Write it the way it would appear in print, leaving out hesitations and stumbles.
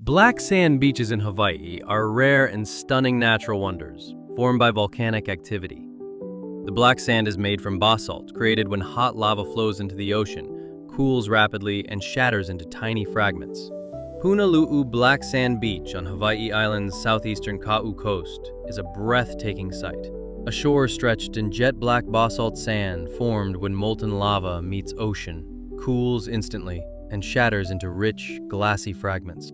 Black sand beaches in Hawaii are rare and stunning natural wonders, formed by volcanic activity. The black sand is made from basalt, created when hot lava flows into the ocean, cools rapidly, and shatters into tiny fragments. Punalu'u Black Sand Beach on Hawaii Island's southeastern Ka'u coast is a breathtaking sight. A shore stretched in jet-black basalt sand formed when molten lava meets ocean, cools instantly, and shatters into rich, glassy fragments.